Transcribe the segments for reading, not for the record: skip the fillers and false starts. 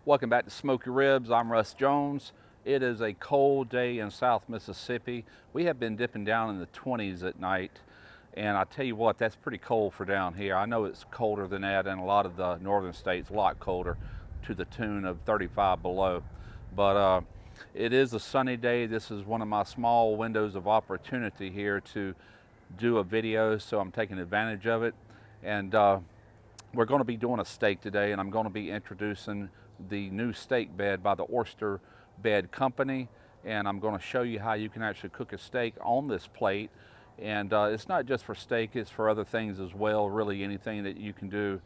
Welcome back to Smoky Ribs. I'm Russ Jones. It is a cold day in South Mississippi. We have been dipping down in the 20s at night, and I tell you what, that's pretty cold for down here. I know it's colder than that in a lot of the northern states, a lot colder, to the tune of 35 below. But it is a sunny day. This is one of my small windows of opportunity here to do a video, so I'm taking advantage of it. And we're going to be doing a steak today, and I'm going to be introducing the new steak bed by the Oyster Bed Company, and I'm going to show you how you can actually cook a steak on this plate. And it's not just for steak, it's for other things as well. Really anything that you can do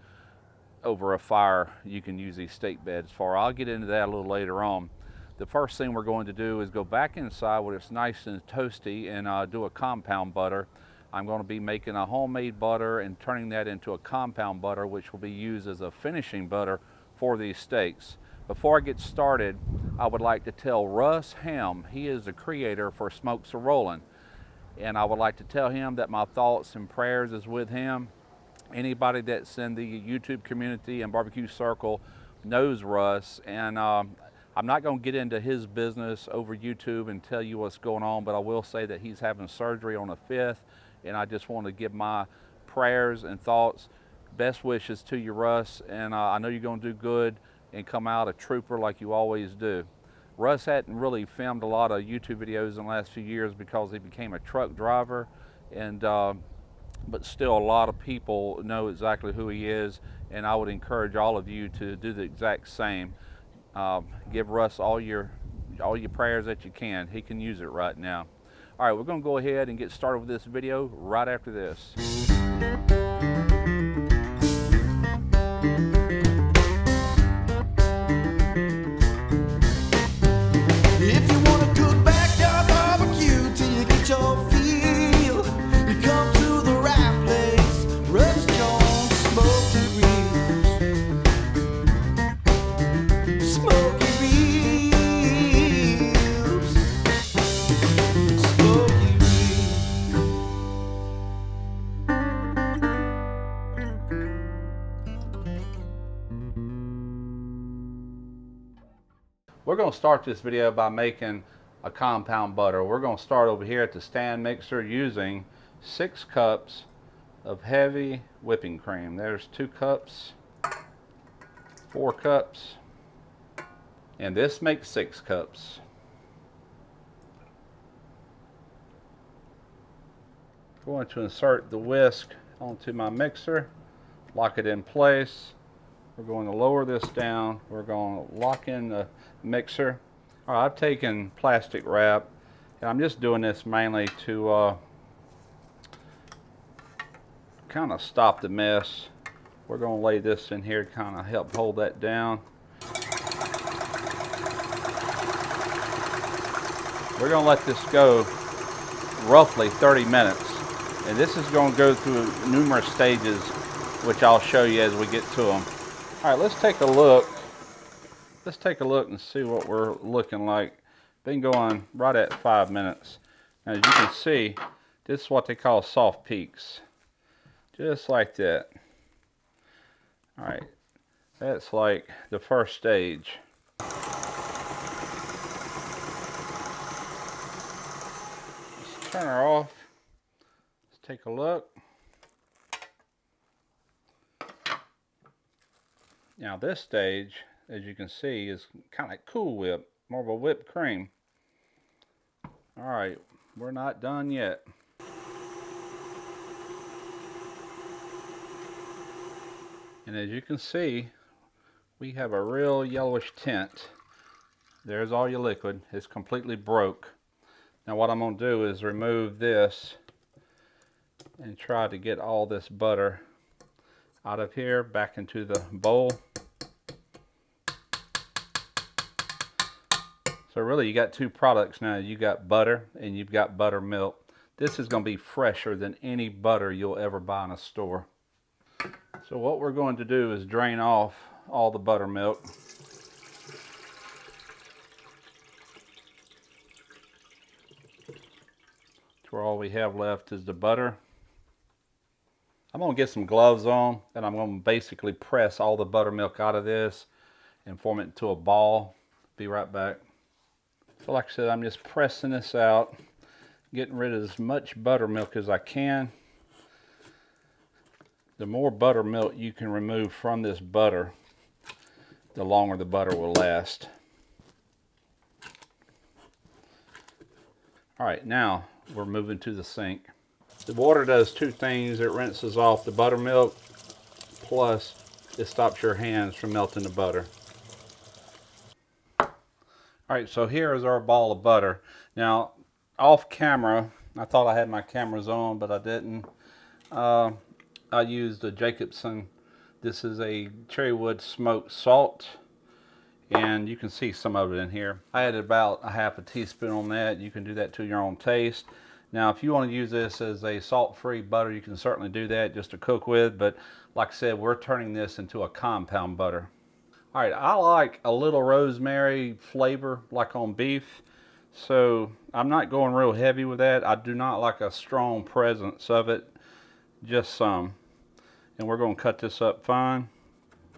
over a fire, you can use these steak beds for. I'll get into that a little later on. The first thing we're going to do is go back inside where it's nice and toasty and do a compound butter. I'm going to be making a homemade butter and turning that into a compound butter, which will be used as a finishing butter for these steaks. Before I get started, I would like to tell Russ Ham, he is the creator for Smokes A Rollin', and I would like to tell him that my thoughts and prayers is with him. Anybody that's in the YouTube community and barbecue circle knows Russ, and I'm not going to get into his business over YouTube and tell you what's going on, but I will say that he's having surgery on the 5th, and I just want to give my prayers and thoughts, best wishes to you, Russ, and I know you're going to do good and come out a trooper like you always do. Russ hadn't really filmed a lot of YouTube videos in the last few years because he became a truck driver, and but still a lot of people know exactly who he is, and I would encourage all of you to do the exact same. Give Russ all your prayers that you can. He can use it right now. All right, we're going to go ahead and get started with this video right after this. If you wanna cook backyard barbecue till you get your feel, you come to the right place. Russ Jones Smoky Ribs. Smoky Ribs. Smoky We're going to start this video by making a compound butter. We're going to start over here at the stand mixer using 6 cups of heavy whipping cream. There's 2 cups, 4 cups, and this makes 6 cups. I'm going to insert the whisk onto my mixer, lock it in place. We're going to lower this down. We're going to lock in the mixer. All right, I've taken plastic wrap, and I'm just doing this mainly to kind of stop the mess. We're going to lay this in here to kind of help hold that down. We're going to let this go roughly 30 minutes, and this is going to go through numerous stages, which I'll show you as we get to them. All right, let's take a look. Let's take a look and see what we're looking like. Been going right at 5 minutes. Now, as you can see, this is what they call soft peaks. Just like that. All right, that's like the first stage. Let's turn her off. Let's take a look. Now this stage, as you can see, is kind of like Cool Whip, more of a whipped cream. All right, we're not done yet. And as you can see, we have a real yellowish tint. There's all your liquid. It's completely broke. Now what I'm going to do is remove this and try to get all this butter out of here, back into the bowl. So really you got 2 products now. You got butter and you've got buttermilk. This is going to be fresher than any butter you'll ever buy in a store. So what we're going to do is drain off all the buttermilk. To where all we have left is the butter. I'm going to get some gloves on, and I'm going to basically press all the buttermilk out of this and form it into a ball. Be right back. So like I said, I'm just pressing this out, getting rid of as much buttermilk as I can. The more buttermilk you can remove from this butter, the longer the butter will last. All right, now we're moving to the sink. The water does two things. It rinses off the buttermilk, plus it stops your hands from melting the butter. All right, so here is our ball of butter. Now, off camera, I thought I had my cameras on, but I didn't. I used a Jacobson. This is a cherrywood smoked salt, and you can see some of it in here. I added about a half a teaspoon on that. You can do that to your own taste. Now, if you want to use this as a salt-free butter, you can certainly do that just to cook with, but like I said, we're turning this into a compound butter. All right, I like a little rosemary flavor like on beef, so I'm not going real heavy with that. I do not like a strong presence of it, just some. And we're going to cut this up fine.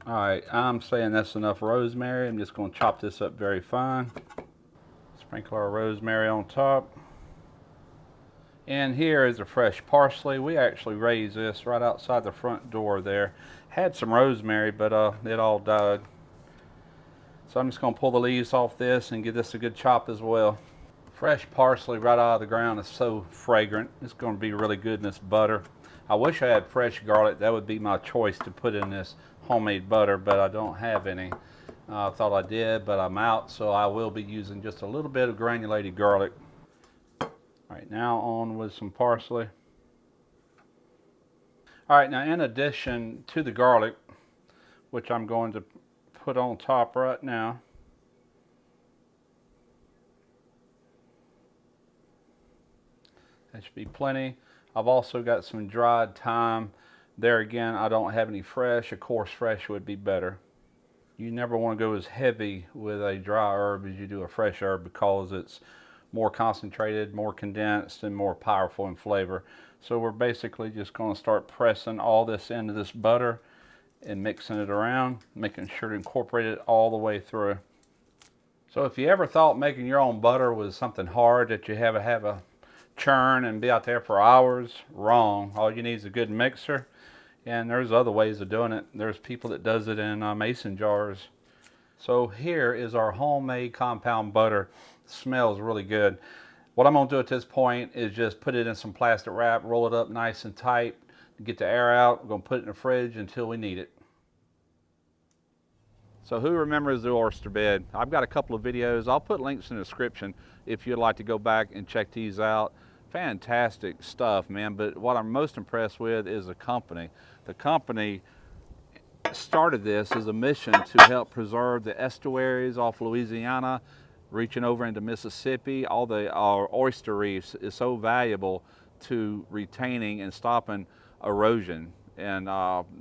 All right, I'm saying that's enough rosemary. I'm just going to chop this up very fine. Sprinkle our rosemary on top. And here is a fresh parsley. We actually raised this right outside the front door there. Had some rosemary, but it all died. So I'm just going to pull the leaves off this and give this a good chop as well. Fresh parsley right out of the ground is so fragrant. It's going to be really good in this butter. I wish I had fresh garlic. That would be my choice to put in this homemade butter, but I don't have any. I thought I did, but I'm out, so I will be using just a little bit of granulated garlic. All right, now on with some parsley. All right, now in addition to the garlic, which I'm going to put on top right now, that should be plenty. I've also got some dried thyme. There again, I don't have any fresh. Of course, fresh would be better. You never want to go as heavy with a dry herb as you do a fresh herb because it's more concentrated, more condensed, and more powerful in flavor. So we're basically just going to start pressing all this into this butter and mixing it around, making sure to incorporate it all the way through. So if you ever thought making your own butter was something hard that you have to have a churn and be out there for hours, wrong. All you need is a good mixer, and there's other ways of doing it. There's people that does it in mason jars. So here is our homemade compound butter. It smells really good. What I'm going to do at this point is just put it in some plastic wrap, roll it up nice and tight, get the air out. We're going to put it in the fridge until we need it. So who remembers the oyster bed? I've got a couple of videos. I'll put links in the description if you'd like to go back and check these out. Fantastic stuff, man. But what I'm most impressed with is the company. The company started this as a mission to help preserve the estuaries off Louisiana, reaching over into Mississippi. Our oyster reefs is so valuable to retaining and stopping erosion, and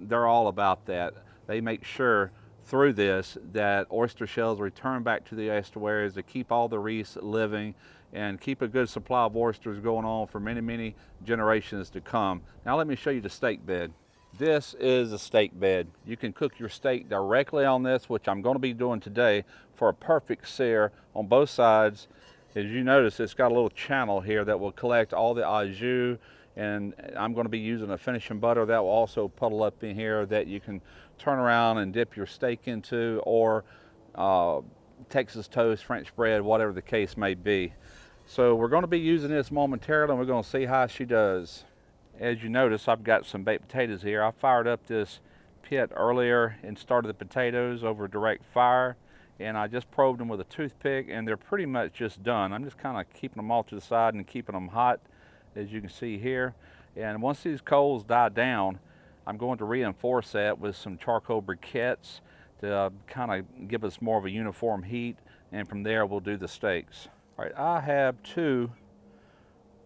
they're all about that. They make sure through this that oyster shells return back to the estuaries to keep all the reefs living and keep a good supply of oysters going on for many, many generations to come. Now let me show you the steak bed. This is a steak bed. You can cook your steak directly on this, which I'm going to be doing today, for a perfect sear on both sides. As you notice, it's got a little channel here that will collect all the au jus, and I'm going to be using a finishing butter that will also puddle up in here that you can turn around and dip your steak into, or Texas toast, French bread, whatever the case may be. So we're going to be using this momentarily, and we're going to see how she does. As you notice, I've got some baked potatoes here. I fired up this pit earlier and started the potatoes over direct fire, and I just probed them with a toothpick, and they're pretty much just done. I'm just kind of keeping them all to the side and keeping them hot, as you can see here. And once these coals die down, I'm going to reinforce that with some charcoal briquettes to kind of give us more of a uniform heat, and from there we'll do the steaks. All right, I have 2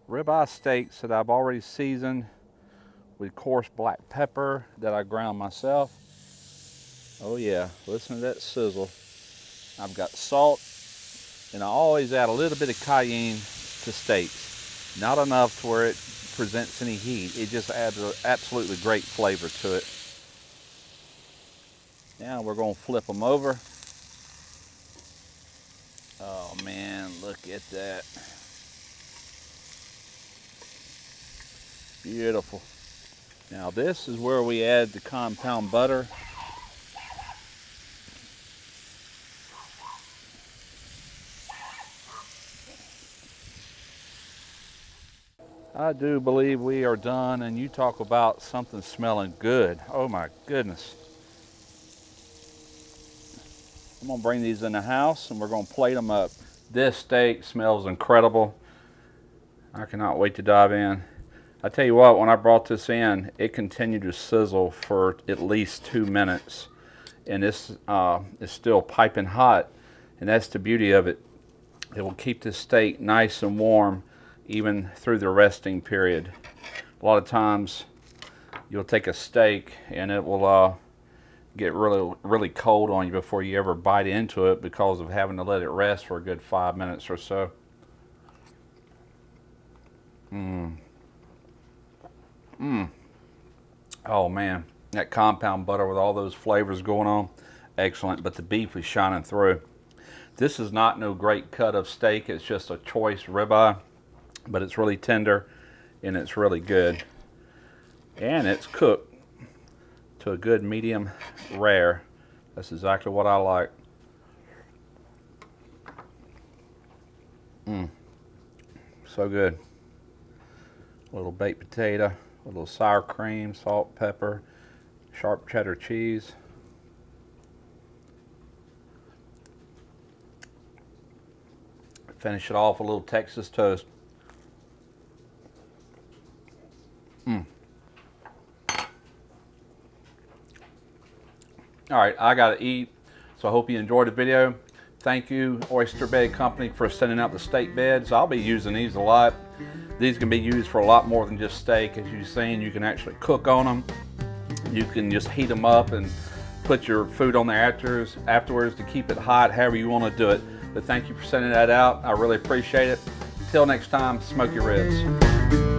ribeye steaks that I've already seasoned with coarse black pepper that I ground myself. Oh yeah, listen to that sizzle. I've got salt, and I always add a little bit of cayenne to steaks. Not enough to where it presents any heat. It just adds an absolutely great flavor to it. Now we're going to flip them over. Oh man, look at that. Beautiful. Now this is where we add the compound butter. I do believe we are done, and you talk about something smelling good. Oh my goodness. I'm gonna bring these in the house and we're gonna plate them up. This steak smells incredible. I cannot wait to dive in. I tell you what, when I brought this in, it continued to sizzle for at least 2 minutes. And this is still piping hot. And that's the beauty of it. It will keep this steak nice and warm even through the resting period. A lot of times you'll take a steak and it will get really cold on you before you ever bite into it because of having to let it rest for a good 5 minutes or so. Oh man, that compound butter with all those flavors going on, excellent. But the beef is shining through. This is not no great cut of steak. It's just a choice ribeye, but it's really tender and it's really good. And it's cooked to a good medium rare. That's exactly what I like. So good. A little baked potato, a little sour cream, salt, pepper, sharp cheddar cheese. Finish it off with a little Texas toast. All right, I gotta eat, so I hope you enjoyed the video. Thank you, Oyster Bed Company, for sending out the steak beds. I'll be using these a lot. These can be used for a lot more than just steak. As you've seen, you can actually cook on them. You can just heat them up and put your food on there afterwards to keep it hot, however you want to do it. But thank you for sending that out. I really appreciate it. Till next time, smoke your ribs.